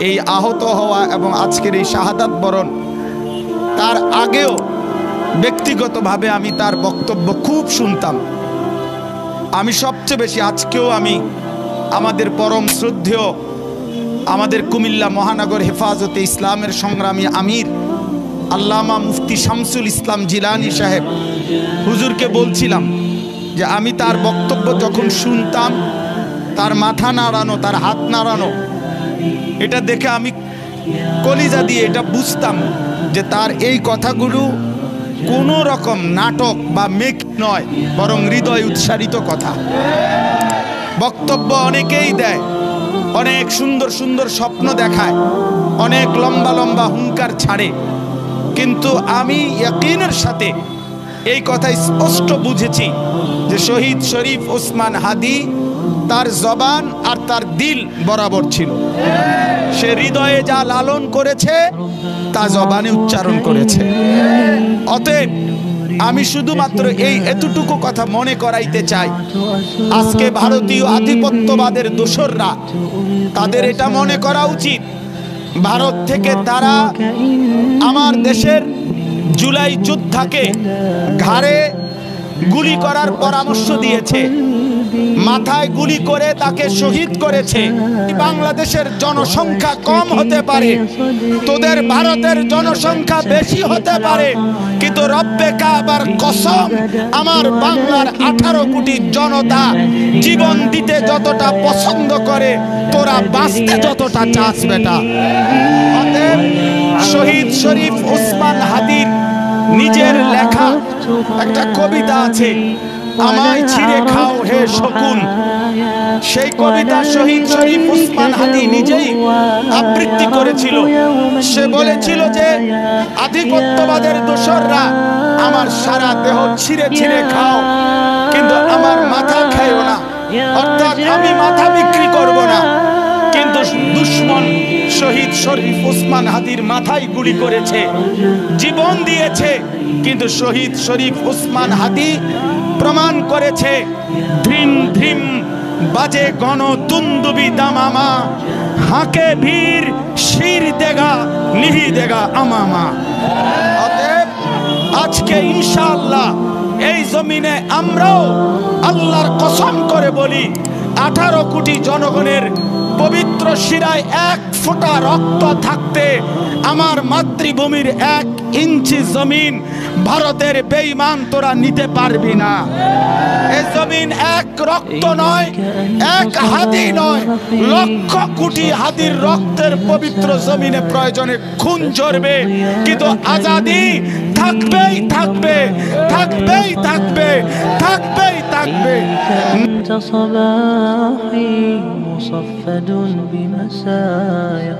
এই আহত হওয়া এবং আজকের এই শাহাদাত বরণ, তার আগেও ব্যক্তিগতভাবে আমি তার বক্তব্য খুব শুনতাম। আমি সবচেয়ে বেশি, আজকেও আমি আমাদের পরম শ্রদ্ধেয় আমাদের কুমিল্লা মহানগর হেফাজতে ইসলামের সংগ্রামী আমির আল্লামা মুফতি শামসুল ইসলাম জিলানী সাহেব হুজুরকে বলছিলাম যে আমি তার বক্তব্য যখন শুনতাম, তার মাথা নাড়ানো, তার হাত নাড়ানো, এটা দেখে আমি কলিজা দিয়ে এটা বুঝতাম যে তার এই কথাগুলো কোনো রকম নাটক বা মেক নয়, বরং হৃদয় উৎসারিত কথা। বক্তব্য অনেকেই দেয়, অনেক সুন্দর সুন্দর স্বপ্ন দেখায়, অনেক লম্বা লম্বা হুঙ্কার ছাড়ে, কিন্তু আমি ইয়াকিনের সাথে এই কথা স্পষ্ট বুঝেছি যে শহীদ শরীফ ওসমান হাদি তার জবান আর তার দিল বরাবর ছিল। সে হৃদয়ে যা লালন করেছে তা জবানে উচ্চারণ করেছে। অতএব আমি শুধুমাত্র এই এতটুকু কথা মনে করাইতে চাই, আজকে ভারতীয় আধিপত্যবাদের দোসররা, তাদের এটা মনে করা উচিত ভারত থেকে তারা আমার দেশের জুলাই যোদ্ধাকে ঘাড়ে গুলি করার পরামর্শ দিয়েছে, মাথায় গুলি করে তাকে শহীদ করেছে। বাংলাদেশের জনসংখ্যা কম হতে পারে, তোদের ভারতের জনসংখ্যা বেশি হতে পারে, কিন্তু রব্বে কাবার কসম, আমার বাংলার 18 কোটি জনতা জীবন দিতে যতটা পছন্দ করে, তোরা বাঁচতে যতটা চাস বেটা। অতএব শহীদ শরীফ ওসমান হাদির নিজের লেখা একটা কবিতা আছে, আমায় ছিঁড়ে খাও হে শকুন। সেই কবিতা শহীদ শরীফ ওসমান হাদি নিজেই আবৃত্তি করেছিল। সে বলেছিল যে আধিপত্যবাদের দোসররা আমার সারা দেহ ছিঁড়ে ছিঁড়ে খাও, কিন্তু আমার মাথা খাইও না, অর্থাৎ আমি মাথা বিক্রি করব না। কিন্তু দুশ্মন শহীদ শরীফ ওসমান হাদির মাথায় গুলি করেছে, জীবন দিয়েছে, কিন্তু শহীদ শরীফ ওসমান হাদি প্রমাণ করেছে ধ্রিম ধ্রিম বাজে গণ তুন্দুবি দামামা, হাঁকে ভীর শির দেগা নিহি দেগা আমামা। অতএব আজকে ইনশাআল্লাহ এই জমিনে আমরাও আল্লাহর কসম করে বলি, 18 কোটি জনগণের পবিত্র শিরায় 1 ফোঁটা রক্ত থাকতে আমার মাতৃভূমির 1 ইঞ্চি জমিন ভারতের বেঈমান তোরা নিতে পারবি না। এই জমিন 1 রক্ত নয়, 1 হাদি নয়, লক্ষ কোটি হাদির রক্তের পবিত্র জমিনে প্রয়োজনে খুন ঝরবে, কিন্তু আজাদি থাকবেই থাকবে, থাকবেই থাকবে, থাকবেই থাকবে। صباحي مصفد بمسايا